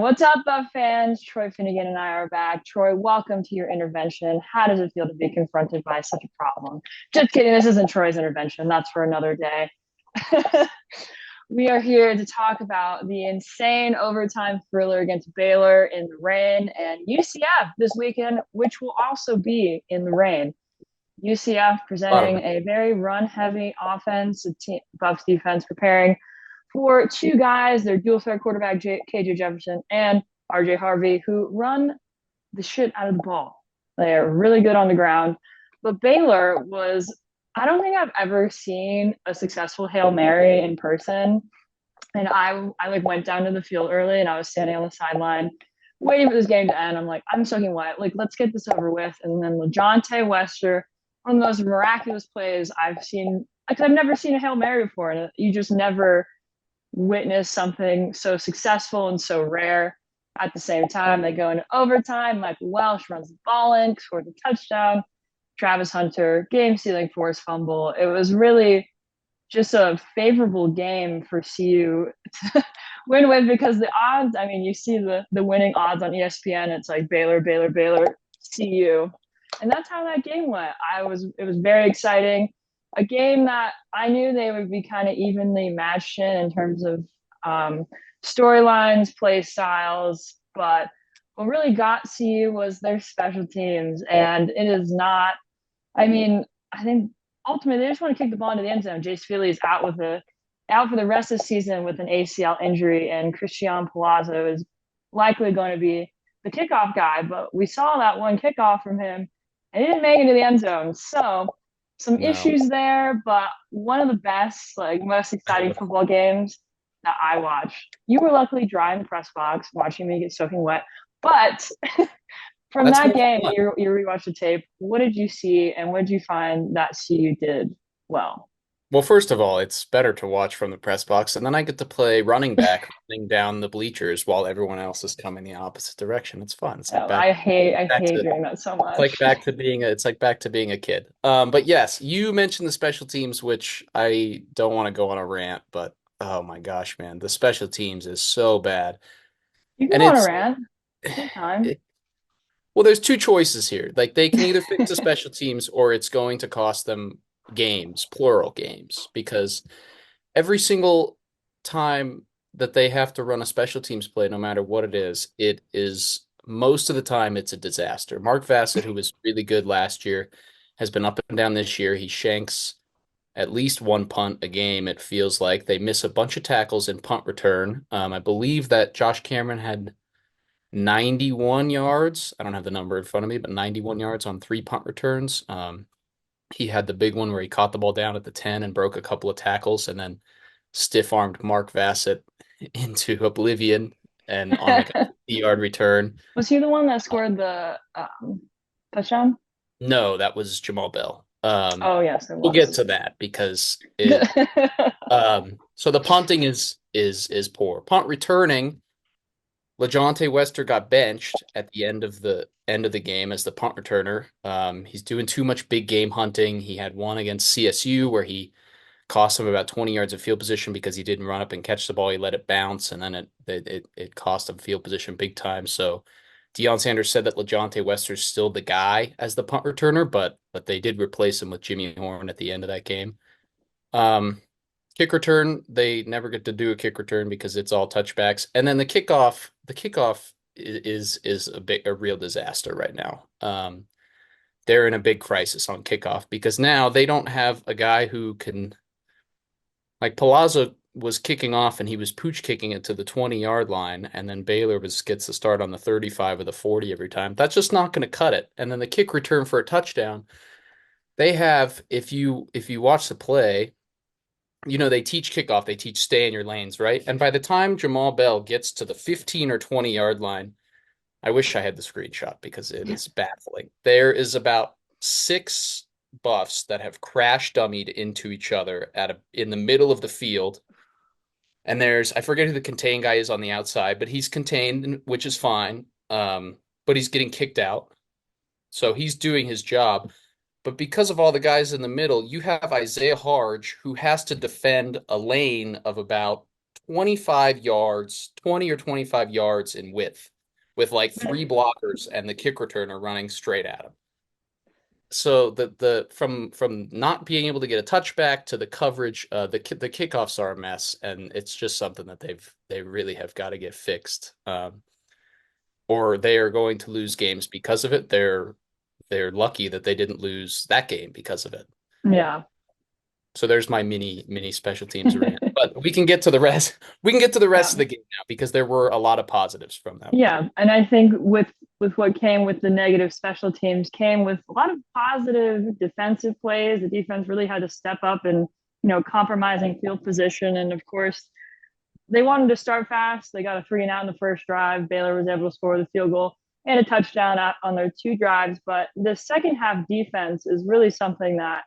What's up, Buff fans? Troy Finnegan and I are back. Troy, welcome to your intervention. How does it feel to be confronted by such a problem? Just kidding, this isn't Troy's intervention. That's for another day. We are here to talk about the insane overtime thriller against Baylor in the rain and UCF this weekend, which will also be in the rain. UCF A lot of presenting a very run-heavy offense, Buffs defense preparing for two guys, their dual threat quarterback KJ Jefferson and RJ Harvey, who run the shit out of the ball. They are really good on the ground. But Baylor was, I don't think I've ever seen a successful Hail Mary in person. And I like went down to the field early and I was standing on the sideline waiting for this game to end. I'm like, I'm soaking wet. Like, let's get this over with. And then LeJontay Wester, one of the most miraculous plays I've seen. Like, I've never seen a Hail Mary before. And you just never witness something so successful and so rare at the same time. They go into overtime. Michael Welsh runs the ball in, scores a touchdown. Travis Hunter, game stealing forced fumble. It was really just a favorable game for CU to win with because the odds, I mean, you see the winning odds on ESPN, it's like Baylor, Baylor, Baylor, CU. And that's how that game went. It was very exciting. A game that I knew they would be kind of evenly matched in terms of storylines, play styles, but what really got CU was their special teams. And it is not, I mean, I think ultimately they just want to kick the ball into the end zone. Jace Feely is out for the rest of the season with an ACL injury, and Christian Palazzo is likely going to be the kickoff guy. But we saw that one kickoff from him, and he didn't make it to the end zone. So some no. issues there, but one of the best, like most exciting football games that I watched. You were luckily dry in the press box watching me get soaking wet, but from That's that more game, fun. you rewatched the tape. What did you see, and what did you find that CU did well? Well, first of all, it's better to watch from the press box, and then I get to play running back, running down the bleachers while everyone else is coming the opposite direction. It's fun. It's like Oh, I back hate to doing that so it's like much. back to being a it's like back to being a kid. But yes, you mentioned the special teams, which I don't want to go on a rant, but oh my gosh, man, the special teams is so bad, You can and go on a it's rant. Take time. it, well, there's two choices here. Like they can either fix the special teams or it's going to cost them games, plural games, because every single time that they have to run a special teams play, no matter what it is most of the time it's a disaster. Mark Vassett, who was really good last year, has been up and down this year. He shanks at least one punt a game, it feels like. They miss a bunch of tackles in punt return. I believe that Josh Cameron had 91 yards. I don't have the number in front of me, but 91 yards on three punt returns. He had the big one where he caught the ball down at the 10 and broke a couple of tackles and then stiff armed Mark Vassett into oblivion and on like a 50-yard return. Was he the one that Uh, scored the touchdown? no, that was Jamal Bell. Oh, yes, it We'll get was. to that because so the punting is poor. Punt returning, LeJontay Wester got benched at the end of the game as the punt returner. He's doing too much big game hunting. He had one against CSU where he cost him about 20 yards of field position because he didn't run up and catch the ball. He let it bounce, and then it cost him field position big time. So Deion Sanders said that LeJontay Wester's still the guy as the punt returner, but they did replace him with Jimmy Horn at the end of that game. Um, Kick return, they never get to do a kick return because it's all touchbacks. And then the kickoff is a real disaster right now. They're in a big crisis on kickoff because now they don't have a guy who can like Palazzo was kicking off and he was pooch kicking it to the 20-yard line, and then Baylor gets the start on the 35 or the 40 every time. That's just not going to cut it. And then the kick return for a touchdown, they have if you watch the play, they teach kickoff, they teach stay in your lanes, right? And by the time Jamal Bell gets to the 15 or 20-yard line, I wish I had the screenshot because it is baffling. There is about six buffs that have crash dummied into each other in the middle of the field. And I forget who the contain guy is on the outside, but he's contained, which is fine. But he's getting kicked out. So he's doing his job. But because of all the guys in the middle, you have Isaiah Harge, who has to defend a lane of about 25 yards, 20 or 25 yards in width with like three blockers and the kick returner running straight at him. So the from not being able to get a touchback to the coverage, the kickoffs are a mess, and it's just something that they really have got to get fixed, or they are going to lose games because of it. They're lucky that they didn't lose that game because of it. Yeah. So there's my mini special teams rant. But we can get to the rest. We can get to the rest of Yeah. the game now because there were a lot of positives from that one. Yeah, and I think with what came with the negative special teams came with a lot of positive defensive plays. The defense really had to step up and compromising field position, and of course they wanted to start fast. They got a 3-and-out in the first drive. Baylor was able to score the field goal and a touchdown on their two drives. But the second half defense is really something that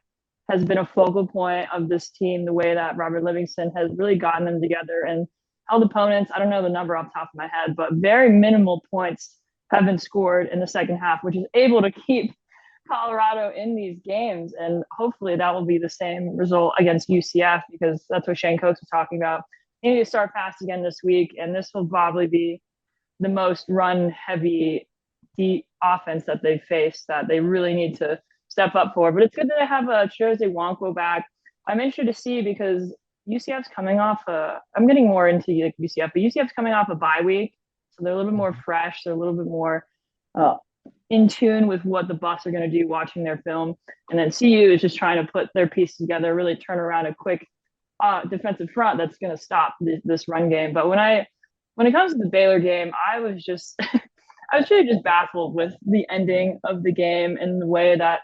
has been a focal point of this team. The way that Robert Livingston has really gotten them together and held opponents. I don't know the number off the top of my head, but very minimal points have been scored in the second half, which is able to keep Colorado in these games. And hopefully that will be the same result against UCF, because that's what Shane Coates was talking about. They need to start fast again this week, and this will probably be the most run heavy deep offense that they've faced that they really need to step up for. But it's good that they have a Chioze Nwankwo back. I'm interested to see because UCF's coming off I'm getting more into UCF, but UCF's coming off a bye week. So they're a little bit more fresh. They're a little bit more uh, in tune with what the Buffs are going to do watching their film. And then CU is just trying to put their pieces together, really turn around a quick defensive front that's going to stop this run game. But when it comes to the Baylor game, I was just I was really just baffled with the ending of the game and the way that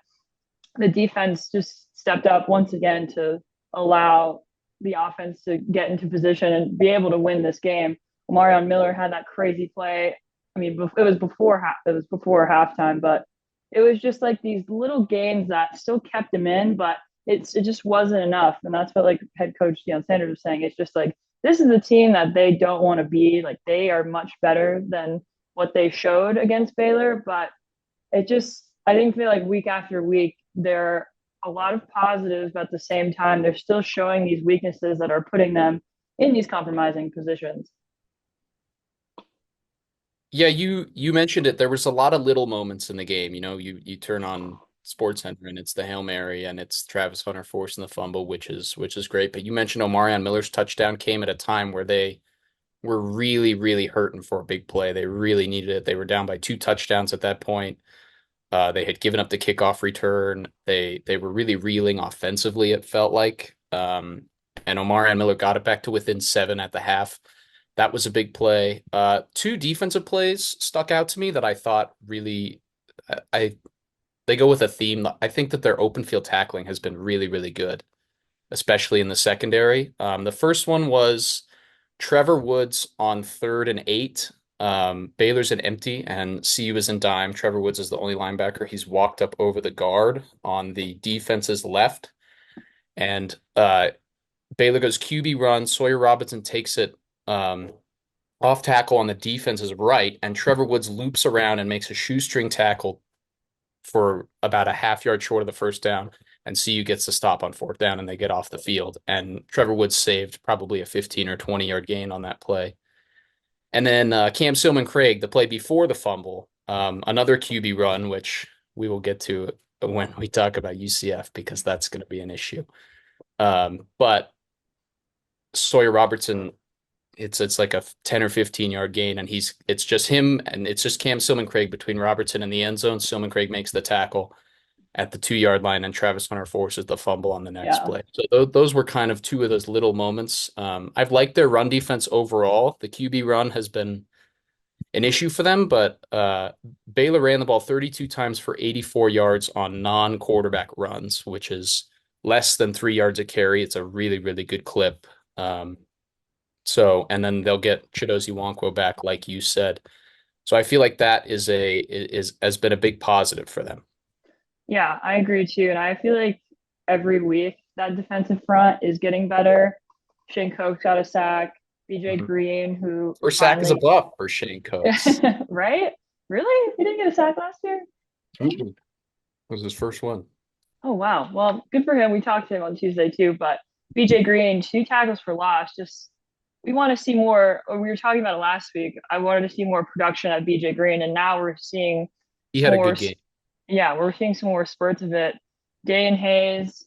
the defense just stepped up once again to allow the offense to get into position and be able to win this game. Omarion Miller had that crazy play. I mean, it was before halftime, but it was just like these little games that still kept him in, but it just wasn't enough. And that's what like head coach Deion Sanders was saying. It's just like this is a team that they don't want to be. Like they are much better than what they showed against Baylor, but I didn't feel like week after week there are a lot of positives, but at the same time they're still showing these weaknesses that are putting them in these compromising positions. Yeah, you mentioned it. There was a lot of little moments in the game. You turn on SportsCenter and it's the Hail Mary and it's Travis Hunter forcing the fumble, which is great. But you mentioned Omarion Miller's touchdown came at a time where they were really, really hurting for a big play. They really needed it. They were down by 2 touchdowns at that point. They had given up the kickoff return. They were really reeling offensively, it felt like. And Omarion Miller got it back to within 7 at the half. That was a big play. Two defensive plays stuck out to me that I thought really, I they go with a theme. I think that their open field tackling has been really, really good, especially in the secondary. The first one was Trevor Woods on 3rd and 8. Baylor's an empty and CU is in dime. Trevor Woods is the only linebacker. He's walked up over the guard on the defense's left, and Baylor goes QB run. Sawyer Robertson takes it off tackle on the defense's right, and Trevor Woods loops around and makes a shoestring tackle for about a half-yard short of the first down. And CU gets the stop on 4th down, and they get off the field. And Trevor Woods saved probably a 15 or 20-yard gain on that play. And then Cam Silman-Craig, the play before the fumble, another QB run, which we will get to when we talk about UCF because that's going to be an issue. But Sawyer Robertson, it's like a 10 or 15-yard gain, and it's just him, and it's just Cam Silman-Craig between Robertson and the end zone. Silman-Craig makes the tackle at the 2-yard line, and Travis Hunter forces the fumble on the next Yeah. play. So those were kind of two of those little moments. I've liked their run defense overall. The QB run has been an issue for them, but Baylor ran the ball 32 times for 84 yards on non-quarterback runs, which is less than 3 yards a carry. It's a really, really good clip. And then they'll get Chioze Nwankwo back, like you said. So I feel like that has been a big positive for them. Yeah, I agree too. And I feel like every week that defensive front is getting better. Shane Coates got a sack. BJ Mhm. Green, who First sack is a finally, buff for Shane Coates. right? Really? He didn't get a sack last year? It was his first one. Oh, wow. Well, good for him. We talked to him on Tuesday too. But BJ Green, 2 tackles for loss, just we want to see more. Or we were talking about it last week. I wanted to see more production at BJ Green, and now we're seeing He had a more. good game. Yeah, we're seeing some more spurts of it. Dayan Hayes,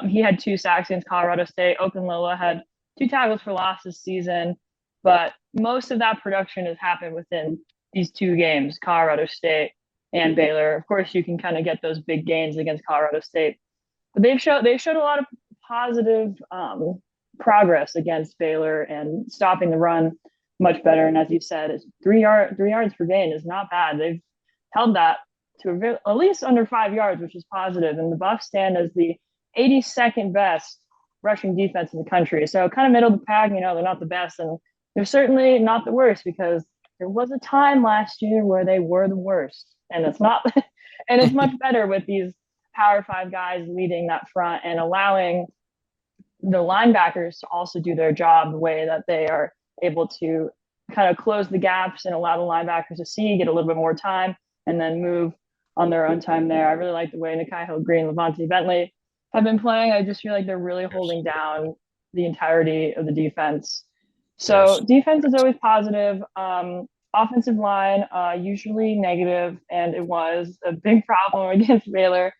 he had 2 sacks against Colorado State. Okunlola had 2 tackles for loss this season, but most of that production has happened within these 2 games, Colorado State and Baylor. Of course, you can kind of get those big gains against Colorado State, but they've showed a lot of positive progress against Baylor and stopping the run much better. And as you said, it's 3 yards per gain is not bad. They've held that to at least under 5 yards, which is positive. And the Buffs stand as the 82nd best rushing defense in the country. So kind of middle of the pack. They're not the best, and they're certainly not the worst because there was a time last year where they were the worst, and it's not. And it's much better with these Power Five guys leading that front and allowing the linebackers to also do their job the way that they are able to kind of close the gaps and allow the linebackers to see, get a little bit more time, and then move on their own time there. I really like the way Nikai Hill-Green, Levante Bentley have been playing. I just feel like they're really holding down the entirety of the defense. There's So defense is always positive. Offensive line, usually negative, and it was a big problem against Baylor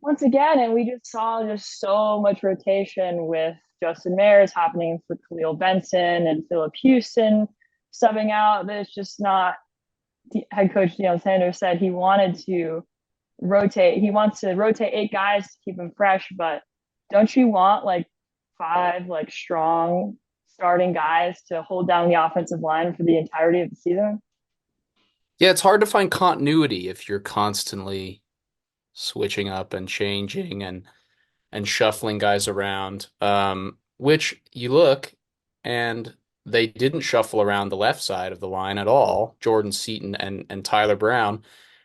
once again, and we just saw just so much rotation with Justin Mayers happening for Khalil Benson and Philip Houston subbing out. That it's just not. Head coach Deion Sanders said he wanted to rotate. He wants to rotate 8 guys to keep them fresh, but don't you want like 5 like strong starting guys to hold down the offensive line for the entirety of the season? Yeah, it's hard to find continuity if you're constantly switching up and changing and shuffling guys around. Which you look and they didn't shuffle around the left side of the line at all, Jordan Seaton and Tyler Brown.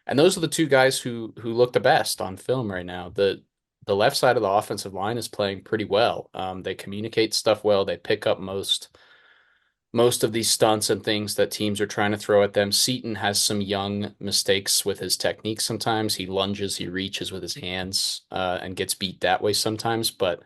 And those are the 2 guys who look the best on film right now. The left side of the offensive line is playing pretty well. They communicate stuff well. They pick up most of these stunts and things that teams are trying to throw at them. Seaton has some young mistakes with his technique sometimes. He lunges, he reaches with his hands, and gets beat that way sometimes. But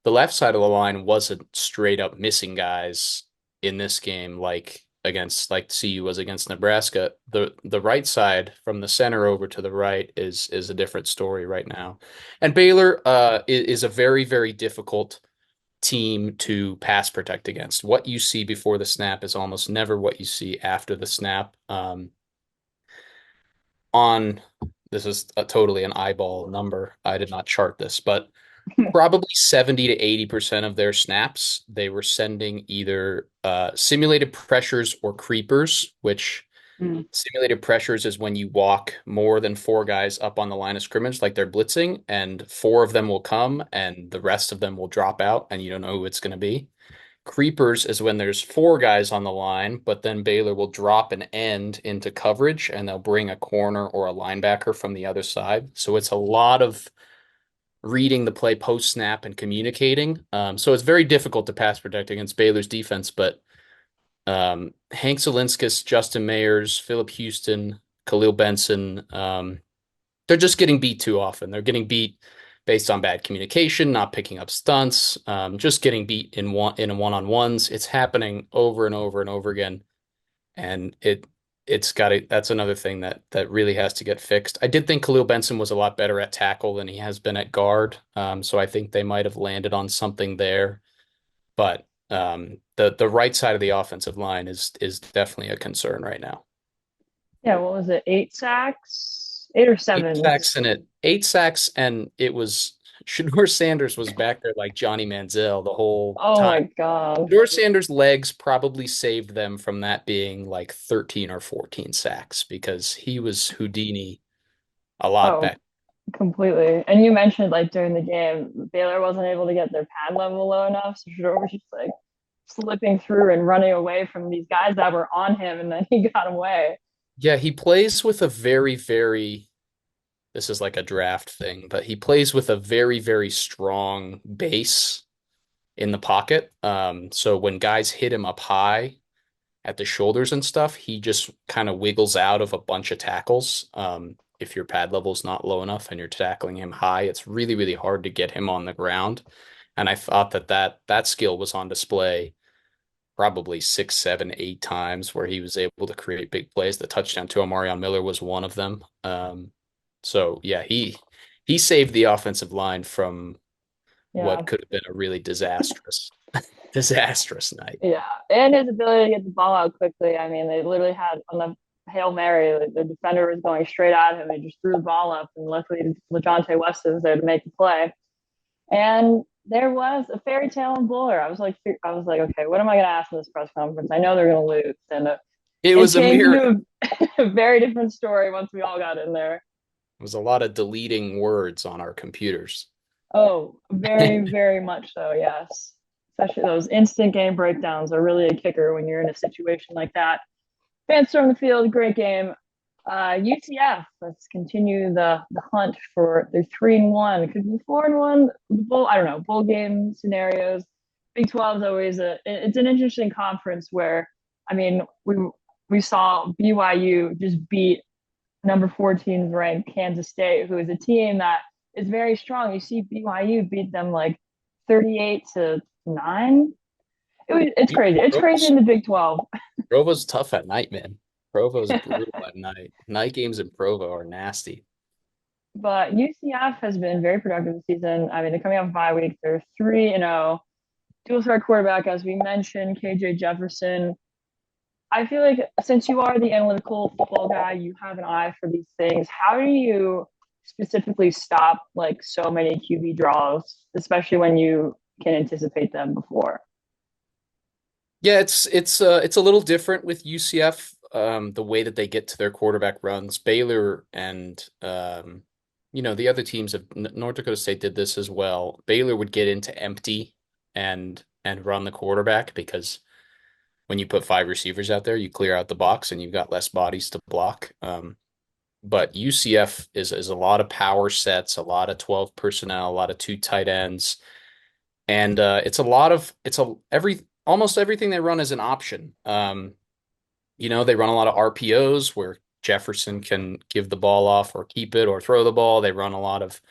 the left side of the line wasn't straight up missing guys in this game like CU was against Nebraska. The right side from the center over to the right is a different story right now. And Baylor is a very, very difficult team to pass protect against. What you see before the snap is almost never what you see after the snap. On This is totally an eyeball number. I did not chart this, but probably 70 to 80% of their snaps, they were sending either simulated pressures or creepers, which Mm. simulated pressures is when you walk more than 4 guys up on the line of scrimmage, like they're blitzing, and 4 of them will come and the rest of them will drop out, and you don't know who it's going to be. Creepers is when there's 4 guys on the line, but then Baylor will drop an end into coverage and they'll bring a corner or a linebacker from the other side. So it's a lot of reading the play post snap and communicating. So it's very difficult to pass protect against Baylor's defense, but Hank Zelinskas, Justin Mayers, Philip Houston, Khalil Benson, they're just getting beat too often. They're getting beat based on bad communication, not picking up stunts, just getting beat in one-on-ones. It's happening over and over and over again, and that's another thing that really has to get fixed. I did think Khalil Benson was a lot better at tackle than he has been at guard, so I think they might have landed on something there. But the right side of the offensive line is definitely a concern right now. Yeah, what was it? 8 sacks, 8 or 7? 8 sacks, and it was Shador Sanders was back there like Johnny Manziel the whole Oh time. my God. Shador Sanders' legs probably saved them from that being like 13 or 14 sacks because he was Houdini a lot Oh, back. completely. And you mentioned like during the game, Baylor wasn't able to get their pad level low enough, so Shador was just like slipping through and running away from these guys that were on him, and then he got away. Yeah, he plays with a very, very, this is like a draft thing, but he plays with a very, very strong base in the pocket. So when guys hit him up high at the shoulders and stuff, he just kind of wiggles out of a bunch of tackles. If your pad level's not low enough and you're tackling him high, it's really, really hard to get him on the ground. And I thought that skill was on display probably 6, 7, 8 times where he was able to create big plays. The touchdown to Omarion Miller was one of them. So yeah, he saved the offensive line from Yeah, what could have been a really disastrous night. yeah, and his ability to get the ball out quickly. I mean, they literally had on the Hail Mary, like, the defender was going straight at him. He just threw the ball up, and luckily LeJontay Weston was there to make the play. And there was a fairy tale in Buller. I was like, okay, what am I going to ask in this press conference? I know they're going to lose, and It it was a changed mere into a very different story once we all got in there. it was a lot of deleting words on our computers. Oh, very, very much so. Yes, especially those instant game breakdowns are really a kicker when you're in a situation like that. Fans storm the field. Great game. UCF. Let's continue the hunt for their 3-1. Could be 4-1. Bowl. I don't know. Bowl game scenarios. Big 12 is always it's an interesting conference where I mean we saw BYU just beat number 14 ranked Kansas State, who is a team that is very strong. You see BYU beat them like 38-9. It's crazy. It's crazy Provo's, in the Big 12. Provo's tough at night, man. Provo's brutal at night. Night games in Provo are nasty. But UCF has been very productive this season. I mean, they're coming off a bye week. They're 3-0. Dual threat quarterback, as we mentioned, KJ Jefferson. I feel like since you are the analytical football guy, you have an eye for these things. How do you specifically stop like so many QB draws, especially when you can anticipate them before? Yeah, it's a little different with UCF, the way that they get to their quarterback runs. Baylor and the other teams of North Dakota State did this as well. Baylor would get into empty and run the quarterback because when you put five receivers out there, you clear out the box and you've got less bodies to block. But UCF is a lot of power sets, a lot of 12 personnel, a lot of two tight ends. And it's a lot of it's a every almost everything they run is an option. They run a lot of RPOs where Jefferson can give the ball off or keep it or throw the ball. They run a lot of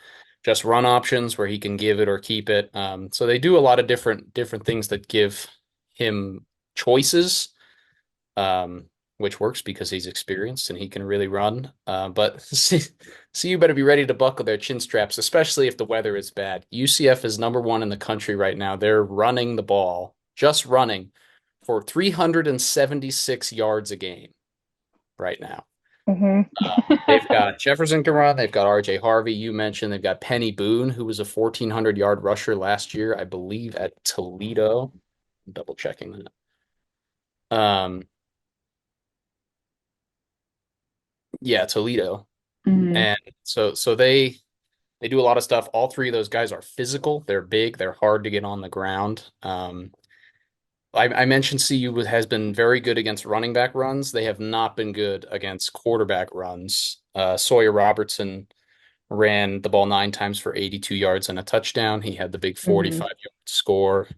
just run options where he can give it or keep it. So they do a lot of different things that give him choices, which works because he's experienced and he can really run. But so you better be ready to buckle their chin straps, especially if the weather is bad. UCF is number one in the country right now. They're running the ball, just running for 376 yards a game right now. Mm-hmm. They've got Jefferson can run. They've got RJ Harvey. You mentioned they've got Penny Boone, who was a 1,400-yard rusher last year, I believe, at Toledo. I'm double checking that. Yeah, Toledo. Mm-hmm. And so they do a lot of stuff. All three of those guys are physical. They're big. They're hard to get on the ground. I mentioned CU has been very good against running back runs. They have not been good against quarterback runs. Sawyer Robertson ran the ball 9 times for 82 yards and a touchdown. He had the big Mm-hmm. 45-yard score.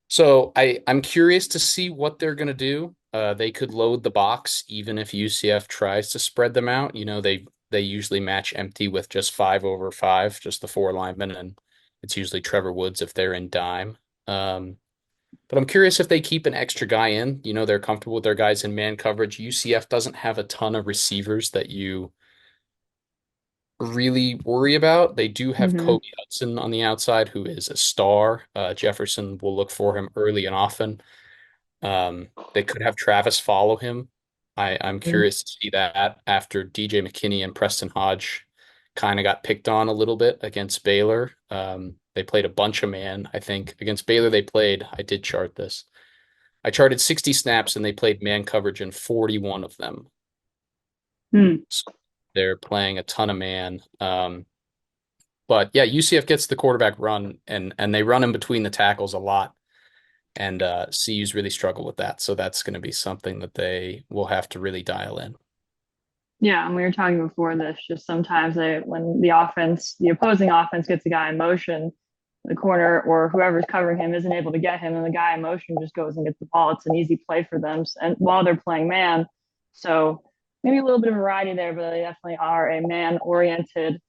So I'm curious to see what they're going to do. They could load the box even if UCF tries to spread them out. They usually match empty with just 5 over 5, just the four linemen, and it's usually Trevor Woods if they're in dime. But I'm curious if they keep an extra guy in. They're comfortable with their guys in man coverage. UCF doesn't have a ton of receivers that you really worry about. They do have Mm-hmm. Kobe Hudson on the outside, who is a star. Jefferson will look for him early and often. They could have Travis follow him. I'm curious to see that after DJ McKinney and Preston Hodge kind of got picked on a little bit against Baylor. They played a bunch of man, I think. Against Baylor, I did chart this. I charted 60 snaps and they played man coverage in 41 of them. Mm-hmm. So they're playing a ton of man. But yeah, UCF gets the quarterback run and they run in between the tackles a lot. And CU's really struggle with that. So that's going to be something that they will have to really dial in. Yeah, and we were talking before this, just sometimes when the opposing offense gets a guy in motion, the corner or whoever's covering him isn't able to get him, and the guy in motion just goes and gets the ball. It's an easy play for them, and while they're playing man, so maybe a little bit of variety there, but they definitely are a man-oriented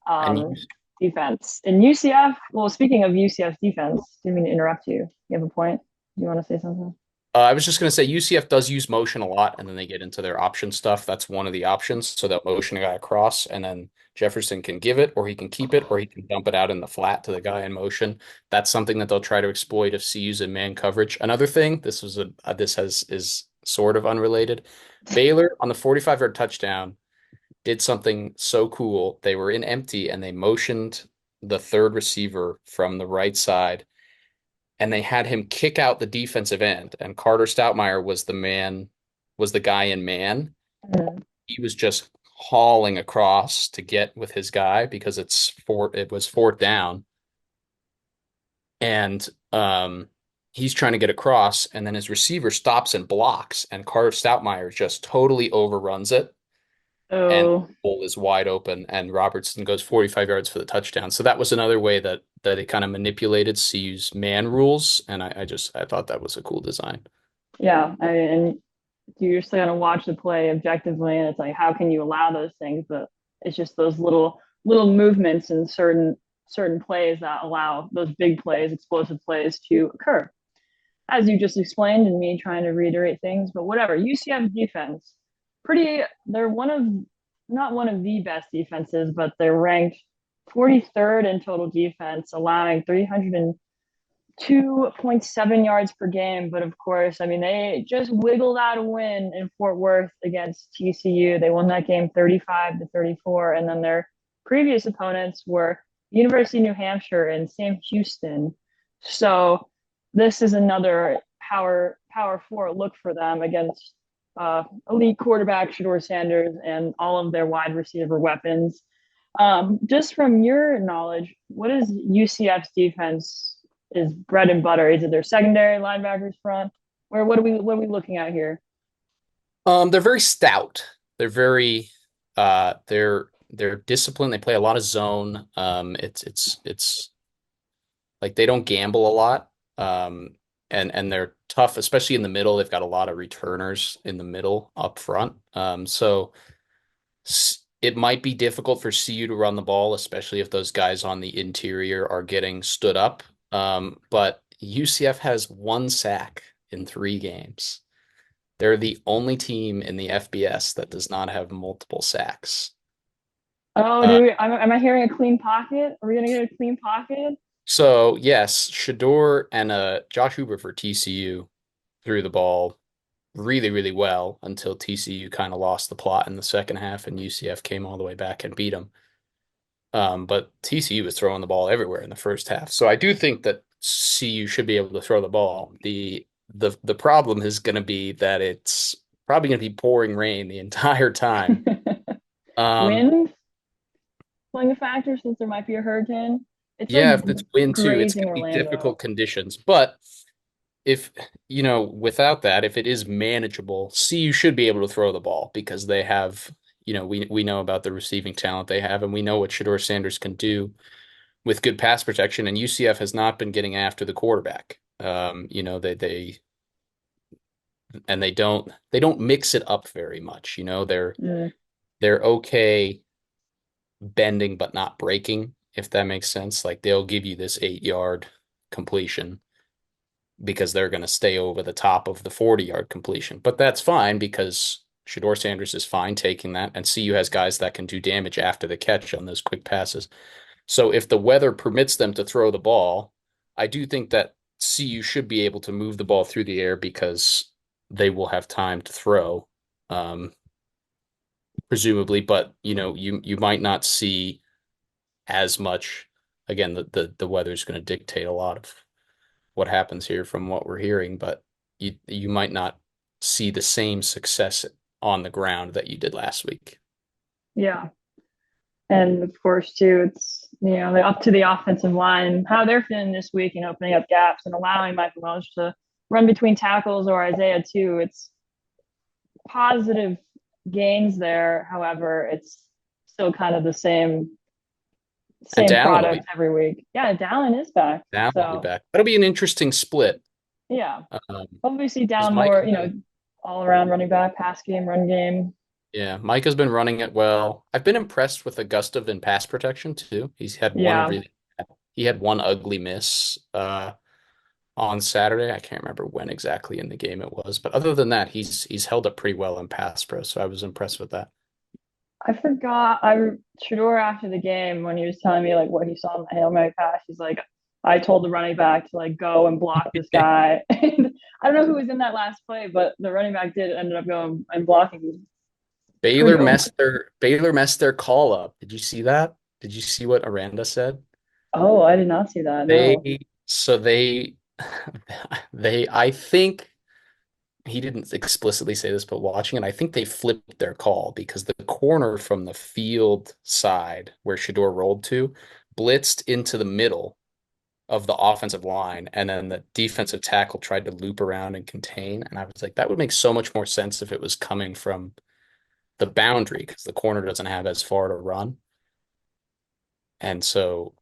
And um, defense. In UCF, well, speaking of UCF's defense, didn't mean to interrupt you. You have a point? You want to say something? I was just going to say UCF does use motion a lot, and then they get into their option stuff. That's one of the options. So they'll motion a guy across, and then Jefferson can give it, or he can keep it, or he can dump it out in the flat to the guy in motion. That's something that they'll try to exploit if CU's in man coverage. Another thing, this has is sort of unrelated. Baylor on the 45-yard touchdown did something so cool. They were in empty, and they motioned the third receiver from the right side and they had him kick out the defensive end. And Carter Stoutmeyer was the guy in man. Mm. He was just hauling across to get with his guy because it was fourth down. And he's trying to get across, and then his receiver stops and blocks, and Carter Stoutmeyer just totally overruns it. And Oh, the hole is wide open, and Robertson goes 45 yards for the touchdown. So that was another way that it kind of manipulated CU's man rules, and I thought that was a cool design. yeah. And you're just gonna watch the play objectively, and it's like, how can you allow those things? But it's just those little movements in certain plays that allow those big plays, explosive plays to occur. As you just explained, and me trying to reiterate things, but whatever. UCF defense, pretty. They're one of not one of the best defenses, but they're ranked 43rd in total defense, allowing 302.7 yards per game. But of course, I mean, they just wiggled out a win in Fort Worth against TCU. They won that game 35-34. And then their previous opponents were University of New Hampshire and Sam Houston. So this is another power four look for them against elite quarterback Shador Sanders and all of their wide receiver weapons. Just from your knowledge, what is UCF's defense is bread and butter? Is it their secondary linebackers front? Or what are we looking at here? They're very stout. They're very they're disciplined. They play a lot of zone. It's like they don't gamble a lot. And they're tough, especially in the middle. They've got a lot of returners in the middle up front. So it might be difficult for CU to run the ball, especially if those guys on the interior are getting stood up. But UCF has one sack in 3 games. They're the only team in the FBS that does not have multiple sacks. Oh, Uh, dude, am I hearing a clean pocket? Are we gonna get a clean pocket? so yes, Shador and Josh Huber for TCU threw the ball really, really well until TCU kind of lost the plot in the second half and UCF came all the way back and beat them. But TCU was throwing the ball everywhere in the first half. So I do think that CU should be able to throw the ball. The problem is going to be that it's probably going to be pouring rain the entire time. Um, Wind playing a factor since there might be a hurricane. It's like yeah, if it's wind too, it's grazing going to be Orlando. difficult conditions. But if, without that, if it is manageable, CU should be able to throw the ball because they have, we know about the receiving talent they have, and we know what Shador Sanders can do with good pass protection, and UCF has not been getting after the quarterback. They don't mix it up very much. Mm, They're okay bending but not breaking, if that makes sense. Like they'll give you this 8-yard completion because they're going to stay over the top of the 40-yard completion. But that's fine because Shador Sanders is fine taking that, and CU has guys that can do damage after the catch on those quick passes. So if the weather permits them to throw the ball, I do think that CU should be able to move the ball through the air because they will have time to throw, um, presumably. But you might not see as much. Again, the weather's going to dictate a lot of what happens here from what we're hearing, but you might not see the same success on the ground that you did last week. yeah. And of course, too, it's they're up to the offensive line, how they're feeling this week and opening up gaps and allowing Michael Welsh to run between tackles or Isaiah too. It's positive gains there. However, it's still kind of the And same Dallin will be product every week. Yeah, Dallin is back. Dallin will be So back. That'll be an interesting split. yeah, Um, hopefully see because Dallin more, Micah's been all around running back, pass game, run game. Yeah, Micah's been running it well. I've been impressed with Augusta in pass protection too. He had one Yeah. ugly miss on Saturday. I can't remember when exactly in the game it was, but other than that, he's held up pretty well in pass pro, so I was impressed with that. I forgot. Shador after the game when he was telling me like what he saw in the Hail Mary pass. He's like, I told the running back to like go and block this guy. And I don't know who was in that last play, but the running back did ended up going and blocking. Pretty open. Baylor messed their call up. Did you see that? Did you see what Aranda said? Oh, I did not see that. No. They so they they I think he didn't explicitly say this, but watching it, I think they flipped their call because the corner from the field side where Shador rolled to blitzed into the middle of the offensive line, and then the defensive tackle tried to loop around and contain. And I was like, that would make so much more sense if it was coming from the boundary because the corner doesn't have as far to run. And so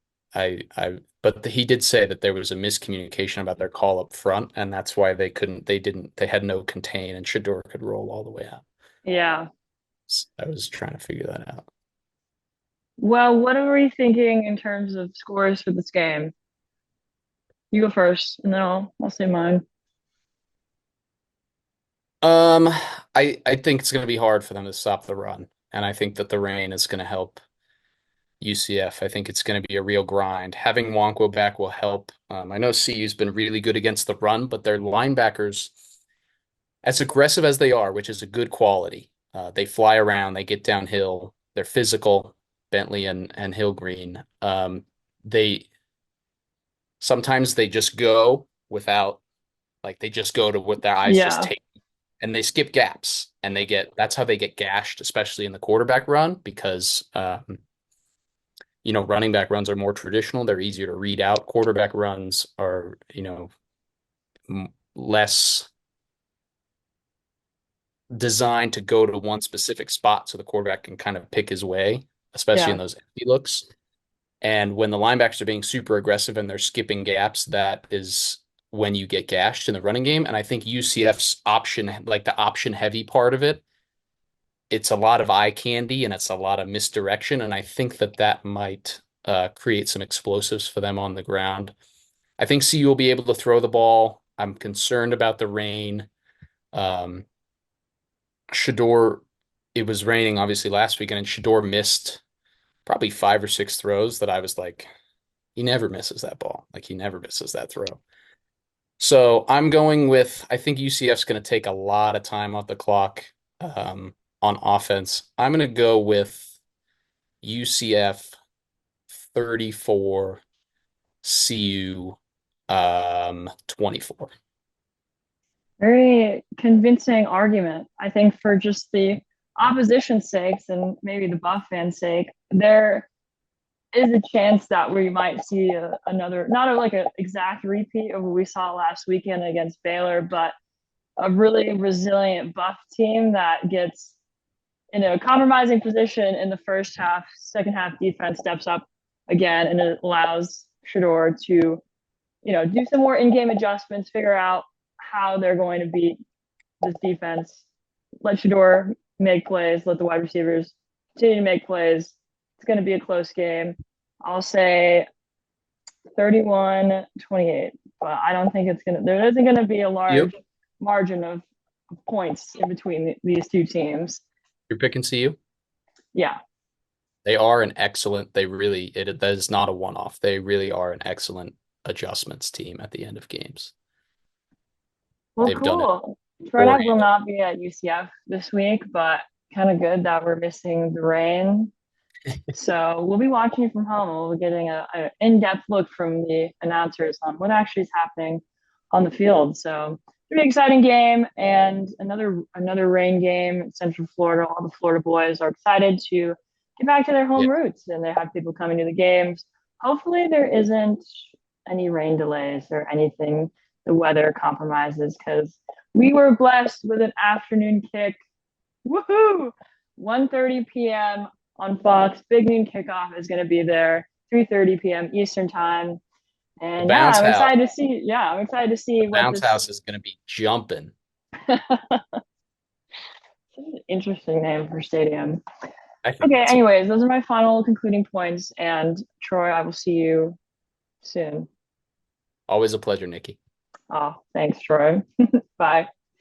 but he did say that there was a miscommunication about their call up front, and that's why they had no contain, and Shador could roll all the way out. Yeah. So I was trying to figure that out. Well, what are we thinking in terms of scores for this game? You go first, and then I'll say mine. Um, I think it's going to be hard for them to stop the run, and I think that the rain is going to help UCF. I think it's going to be a real grind. Having Wonko back will help. I know CU's been really good against the run, but their linebackers, as aggressive as they are, which is a good quality, they fly around, they get downhill, they're physical, Bentley and Hill Green. They sometimes they just go without, like they just go to what their eyes just Yeah. take, and they skip gaps, and that's how they get gashed, especially in the quarterback run, because running back runs are more traditional. They're easier to read out. Quarterback runs are, less designed to go to one specific spot so the quarterback can kind of pick his way, especially in Yeah. those empty looks. And when the linebackers are being super aggressive and they're skipping gaps, that is when you get gashed in the running game. And I think UCF's option, like the option heavy part of it, it's a lot of eye candy and it's a lot of misdirection. And I think that might create some explosives for them on the ground. I think CU will be able to throw the ball. I'm concerned about the rain. Um, Shador, it was raining obviously last weekend, and Shador missed probably 5 or 6 throws that I was like, he never misses that ball. Like he never misses that throw. So I'm going with, I think UCF's going to take a lot of time off the clock on offense. I'm going to go with UCF 34, CU 24. Very convincing argument. I think for just the opposition's sakes and maybe the Buff fans' sake, there is a chance that we might see another, not like an exact repeat of what we saw last weekend against Baylor, but a really resilient Buff team that gets in a compromising position in the first half. Second half defense steps up again, and it allows Shador to, do some more in-game adjustments, figure out how they're going to beat this defense. Let Shador make plays, let the wide receivers continue to make plays. It's going to be a close game. I'll say 31-28, but I don't think there isn't going to be a You? large margin of points in between these two teams. You're picking CU? Yeah. They are an excellent, that is not a one-off. They really are an excellent adjustments team at the end of games. Well, They've done it cool. Troy and I will beforehand. not be at UCF this week, but kind of good that we're missing the rain. So we'll be watching from home. We'll be getting an in-depth look from the announcers on what actually is happening on the field. So pretty exciting game, and another rain game in Central Florida. All the Florida boys are excited to get back to their Yeah. home roots, and they have people coming to the games. Hopefully, there isn't any rain delays or anything the weather compromises, because we were blessed with an afternoon kick. Woohoo! 1:30 p.m. on Fox. Big noon kickoff is going to be there. 3:30 p.m. Eastern time. The And yeah, bounce I'm house. excited to see. Yeah, I'm excited to The see what bounce this. house is going to be jumping. Interesting name for stadium. I think Okay, it's a anyways, those are my final concluding points. And Troy, I will see you soon. always a pleasure, Nikki. Oh, thanks, Troy. Bye.